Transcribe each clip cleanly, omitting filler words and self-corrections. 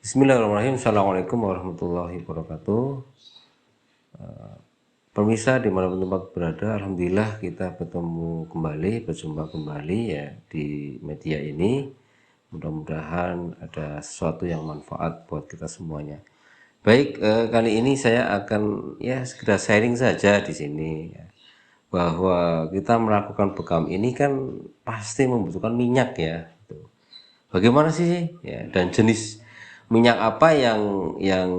Bismillahirrahmanirrahim. Assalamualaikum warahmatullahi wabarakatuh. Pemirsa dimanapun tempat berada, alhamdulillah kita berjumpa kembali ya di media ini. Mudah-mudahan ada sesuatu yang manfaat buat kita semuanya. Baik, kali ini saya akan ya sekedar sharing saja di sini ya, bahwa kita melakukan bekam ini kan pasti membutuhkan minyak ya. Bagaimana sih ya, dan jenis minyak apa yang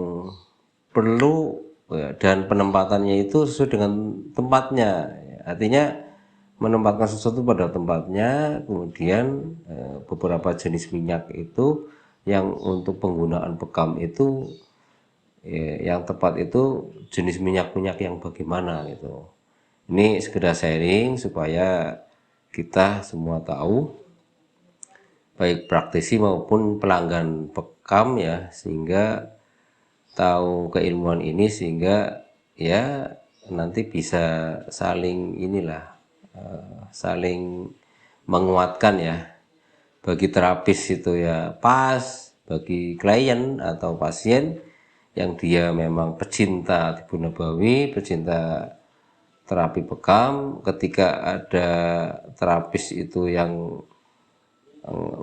perlu ya, dan penempatannya itu sesuai dengan tempatnya ya. Artinya menempatkan sesuatu pada tempatnya, kemudian beberapa jenis minyak itu yang untuk penggunaan bekam itu ya, yang tepat itu jenis minyak-minyak yang bagaimana gitu. Ini sekedar sharing supaya kita semua tahu, baik praktisi maupun pelanggan bekam ya, sehingga tahu keilmuan ini sehingga ya nanti bisa saling saling menguatkan ya. Bagi terapis itu ya pas, bagi klien atau pasien yang dia memang pecinta tibu nabawi, pecinta terapi bekam, ketika ada terapis itu yang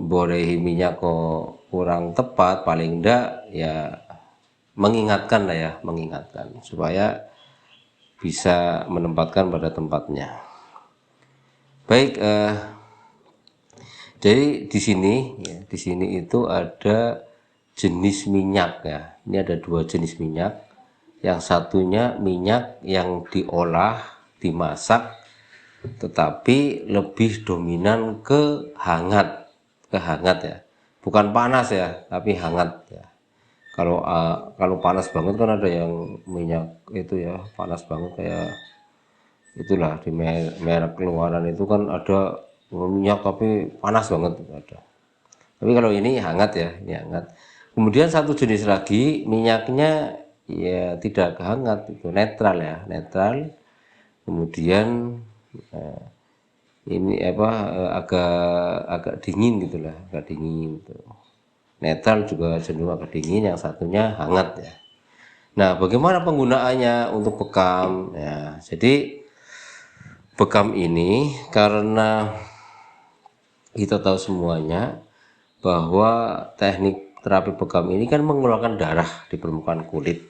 borehi minyak kok kurang tepat, paling enggak ya mengingatkan lah ya, mengingatkan supaya bisa menempatkan pada tempatnya. Baik, jadi di sini itu ada jenis minyak ya. Ini ada dua jenis minyak. Yang satunya minyak yang diolah, dimasak, tetapi lebih dominan ke hangat ya. Bukan panas ya, tapi hangat ya. Kalau panas banget kan ada yang minyak itu ya, panas banget kayak itulah di merek keluaran itu kan ada minyak tapi panas banget ada. Tapi kalau ini hangat ya, ini hangat. Kemudian satu jenis lagi minyaknya ya tidak hangat, itu netral ya, netral. Kemudian ini agak agak dingin gitulah, agak dingin gitu. Netral juga cenderung agak dingin, yang satunya hangat ya. Nah, bagaimana penggunaannya untuk bekam? Ya, jadi bekam ini karena kita tahu semuanya bahwa teknik terapi bekam ini kan mengeluarkan darah di permukaan kulit.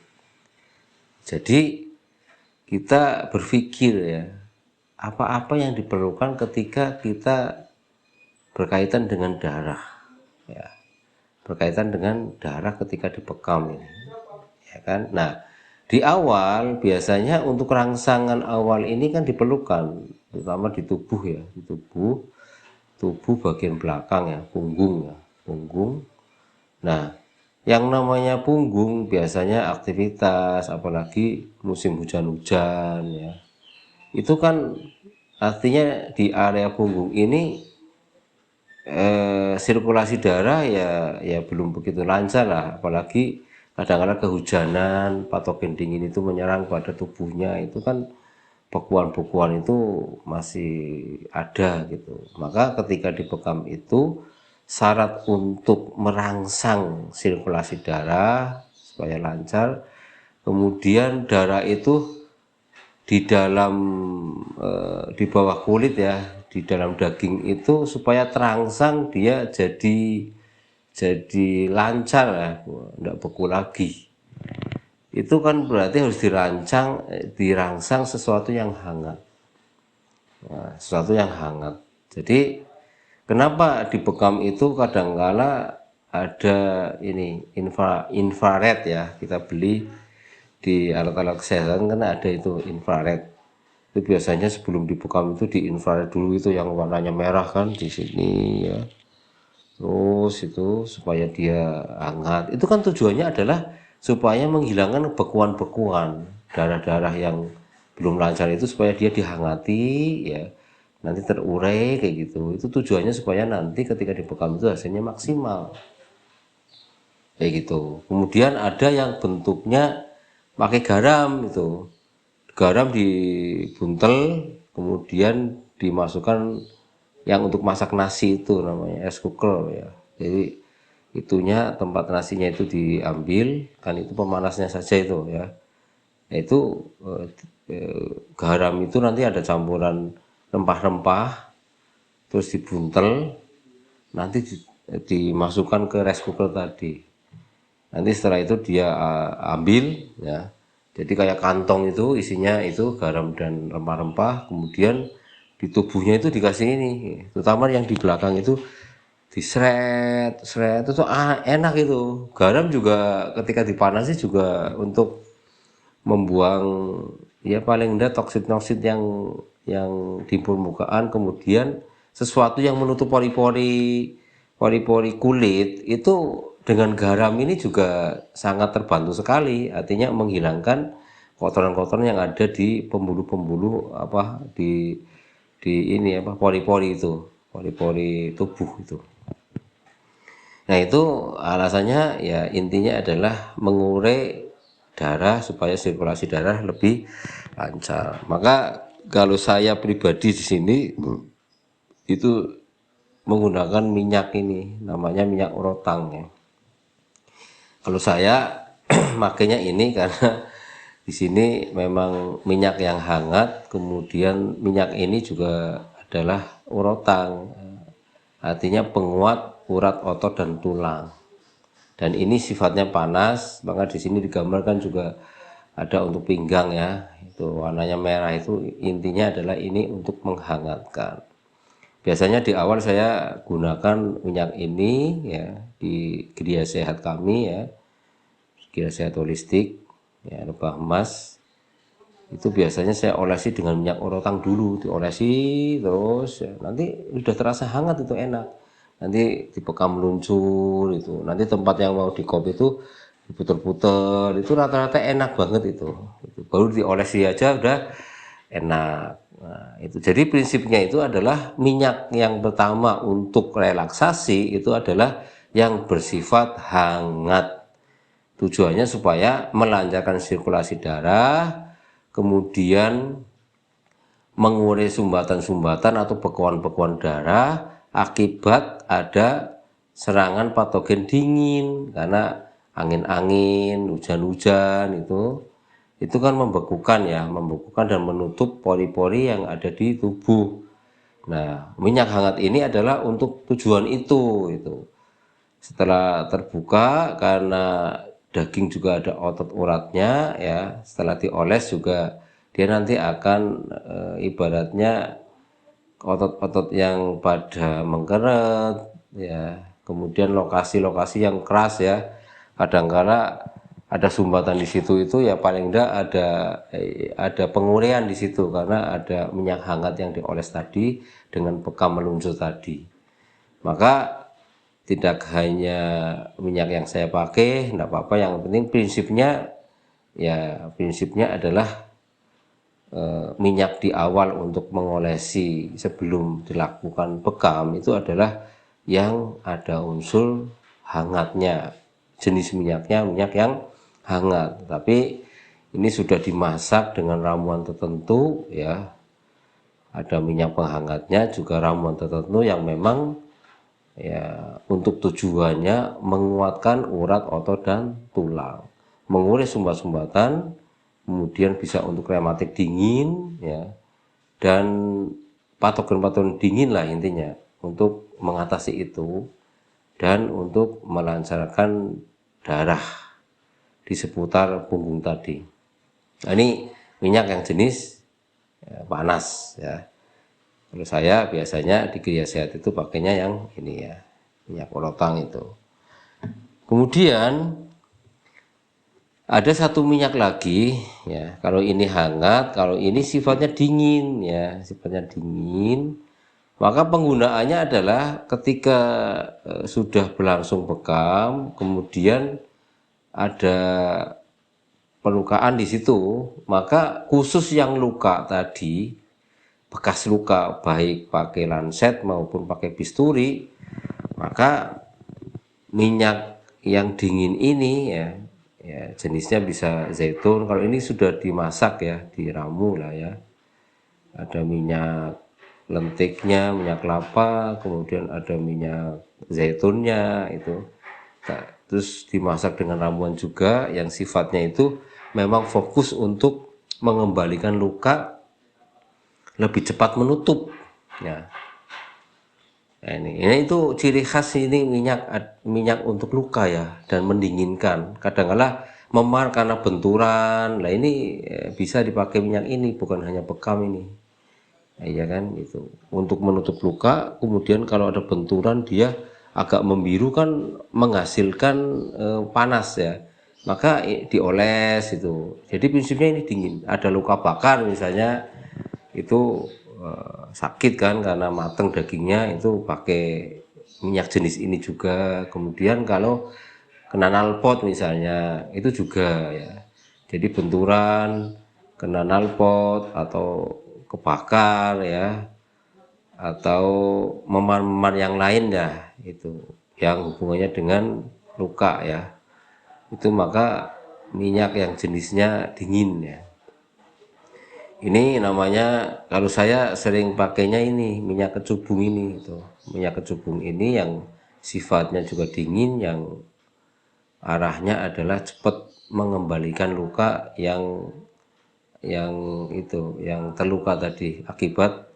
Jadi kita berpikir ya, apa-apa yang diperlukan ketika kita berkaitan dengan darah ya, berkaitan dengan darah ketika dibekam ini ya kan. Nah, di awal biasanya untuk rangsangan awal ini kan diperlukan terutama di tubuh ya, di tubuh bagian belakang ya, punggung. Nah, yang namanya punggung biasanya aktivitas apalagi musim hujan-hujan ya, itu kan artinya di area punggung ini sirkulasi darah ya belum begitu lancar lah, apalagi kadang-kadang kehujanan, patogen dingin itu menyerang pada tubuhnya, itu kan bekuan-bekuan itu masih ada gitu. Maka ketika dibekam itu syarat untuk merangsang sirkulasi darah supaya lancar, kemudian darah itu di bawah kulit ya, di dalam daging itu supaya terangsang, dia jadi lancar ya, enggak beku lagi. Itu kan berarti harus dirangsang sesuatu yang hangat. Nah, sesuatu yang hangat. Jadi kenapa di bekam itu kadangkala ada ini infrared ya, kita beli di alat-alat kesehatan kan ada itu infrared. Itu biasanya sebelum dibekam itu di infrared dulu, itu yang warnanya merah kan di sini ya. Terus itu supaya dia hangat. Itu kan tujuannya adalah supaya menghilangkan bekuan-bekuan darah-darah yang belum lancar itu, supaya dia dihangati ya. Nanti terurai kayak gitu. Itu tujuannya supaya nanti ketika dibekam itu hasilnya maksimal. Kayak gitu. Kemudian ada yang bentuknya pakai garam itu. Garam dibuntel, kemudian dimasukkan yang untuk masak nasi itu namanya es cooker ya. Jadi itunya, tempat nasinya itu diambil, kan itu pemanasnya saja itu ya. Itu garam itu nanti ada campuran rempah-rempah, terus dibuntel, nanti dimasukkan ke rice cooker tadi. Nanti setelah itu dia ambil ya. Jadi kayak kantong itu isinya itu garam dan rempah-rempah, kemudian di tubuhnya itu dikasih ini, terutama yang di belakang itu diseret, seret itu tuh enak itu. Garam juga ketika dipanasi juga untuk membuang ya paling enggak toksit-toksit yang di permukaan, kemudian sesuatu yang menutup pori-pori kulit itu dengan garam ini juga sangat terbantu sekali, artinya menghilangkan kotoran-kotoran yang ada di pembuluh-pembuluh apa di ini apa pori-pori itu, pori-pori tubuh itu. Nah itu alasannya ya intinya adalah mengurai darah supaya sirkulasi darah lebih lancar. Maka kalau saya pribadi di sini itu menggunakan minyak ini, namanya minyak urotang ya. Kalau saya makanya ini karena di sini memang minyak yang hangat, kemudian minyak ini juga adalah urotang, artinya penguat urat otot dan tulang. Dan ini sifatnya panas, maka di sini digambarkan juga ada untuk pinggang ya, itu warnanya merah, itu intinya adalah ini untuk menghangatkan. Biasanya di awal saya gunakan minyak ini ya di Gria Sehat kami ya, Gria Sehat Holistik ya, Lebah Emas. Itu biasanya saya olesi dengan minyak urotang dulu, diolesi terus ya, nanti udah terasa hangat, itu enak. Nanti dibekam luncur itu, nanti tempat yang mau dikopi itu diputer-puter, itu rata-rata enak banget itu. Baru diolesi aja udah enak. Nah, itu jadi prinsipnya itu adalah minyak yang pertama untuk relaksasi itu adalah yang bersifat hangat. Tujuannya supaya melancarkan sirkulasi darah, kemudian mengurai sumbatan-sumbatan atau bekuan-bekuan darah akibat ada serangan patogen dingin, karena angin-angin, hujan-hujan itu kan membekukan ya, membekukan dan menutup pori-pori yang ada di tubuh. Nah, minyak hangat ini adalah untuk tujuan itu. Setelah terbuka, karena daging juga ada otot uratnya ya, setelah dioles juga dia nanti akan ibaratnya otot-otot yang pada mengkeret ya, kemudian lokasi-lokasi yang keras ya, kadangkala ada sumbatan di situ, itu ya paling enggak ada pengurian di situ karena ada minyak hangat yang dioles tadi dengan bekam meluncur tadi. Maka tidak hanya minyak yang saya pakai, enggak apa-apa, yang penting prinsipnya adalah minyak di awal untuk mengolesi sebelum dilakukan bekam itu adalah yang ada unsur hangatnya, jenis minyaknya minyak yang hangat. Tapi ini sudah dimasak dengan ramuan tertentu ya, ada minyak penghangatnya juga ramuan tertentu yang memang ya untuk tujuannya menguatkan urat otot dan tulang, mengurai sumbat-sumbatan, kemudian bisa untuk rematik dingin ya, dan patogen-patogen dingin lah intinya untuk mengatasi itu, dan untuk melancarkan darah di seputar punggung tadi. Nah, ini minyak yang jenis ya, panas ya. Kalau saya biasanya di Gria Sehat itu pakainya yang ini ya, minyak urotang itu. Kemudian ada satu minyak lagi ya, kalau ini hangat, kalau ini sifatnya dingin ya, sifatnya dingin. Maka penggunaannya adalah ketika sudah berlangsung bekam, kemudian ada pelukaan di situ, maka khusus yang luka tadi, bekas luka baik pakai lancet maupun pakai bisturi, maka minyak yang dingin ini ya, jenisnya bisa zaitun. Kalau ini sudah dimasak ya, diramu lah ya, ada minyak lentiknya, minyak kelapa, kemudian ada minyak zaitunnya itu. Terus dimasak dengan ramuan juga yang sifatnya itu memang fokus untuk mengembalikan luka, lebih cepat menutup ya. Nah, ini itu ciri khas ini minyak untuk luka ya, dan mendinginkan. Kadang-kala memar karena benturan. Nah ini bisa dipakai minyak ini, bukan hanya bekam ini. Nah, iya kan itu untuk menutup luka. Kemudian kalau ada benturan dia agak membiru kan menghasilkan panas ya. Maka dioles itu. Jadi prinsipnya ini dingin. Ada luka bakar misalnya itu sakit kan karena mateng dagingnya, itu pakai minyak jenis ini juga. Kemudian kalau kena nalpot misalnya itu juga ya, jadi benturan kena nalpot atau kebakar ya, atau memar-memar yang lain ya, itu yang hubungannya dengan luka ya, itu maka minyak yang jenisnya dingin ya. Ini namanya, kalau saya sering pakainya ini minyak kecubung ini itu. Minyak kecubung ini yang sifatnya juga dingin, yang arahnya adalah cepat mengembalikan luka yang yang terluka tadi akibat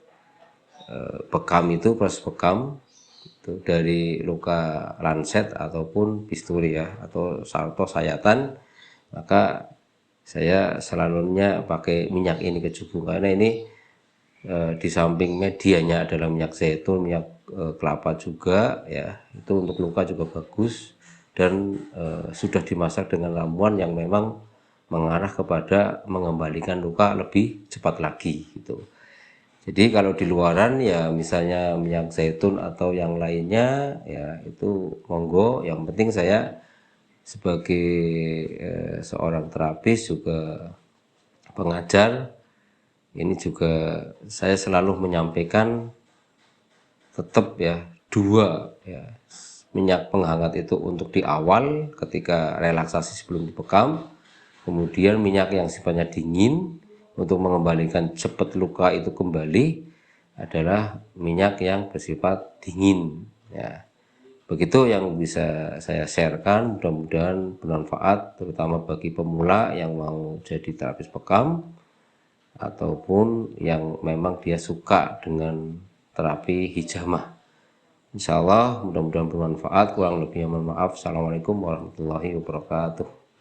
bekam itu, proses bekam itu dari luka lancet ataupun bisturi ya, atau salto sayatan. Maka saya selalunya pakai minyak ini kecubung karena ini di samping medianya adalah minyak zaitun, minyak kelapa juga ya, itu untuk luka juga bagus, dan sudah dimasak dengan ramuan yang memang mengarah kepada mengembalikan luka lebih cepat lagi gitu. Jadi kalau di luaran ya misalnya minyak zaitun atau yang lainnya ya itu monggo, yang penting saya sebagai seorang terapis juga pengajar, ini juga saya selalu menyampaikan tetap ya, dua ya, minyak penghangat itu untuk di awal ketika relaksasi sebelum dibekam, kemudian minyak yang sifatnya dingin untuk mengembalikan cepat luka itu kembali adalah minyak yang bersifat dingin ya. Begitu yang bisa saya sharekan, mudah-mudahan bermanfaat terutama bagi pemula yang mau jadi terapis bekam ataupun yang memang dia suka dengan terapi hijamah. Insya Allah mudah-mudahan bermanfaat. Kurang lebihnya mohon maaf. Assalamualaikum warahmatullahi wabarakatuh.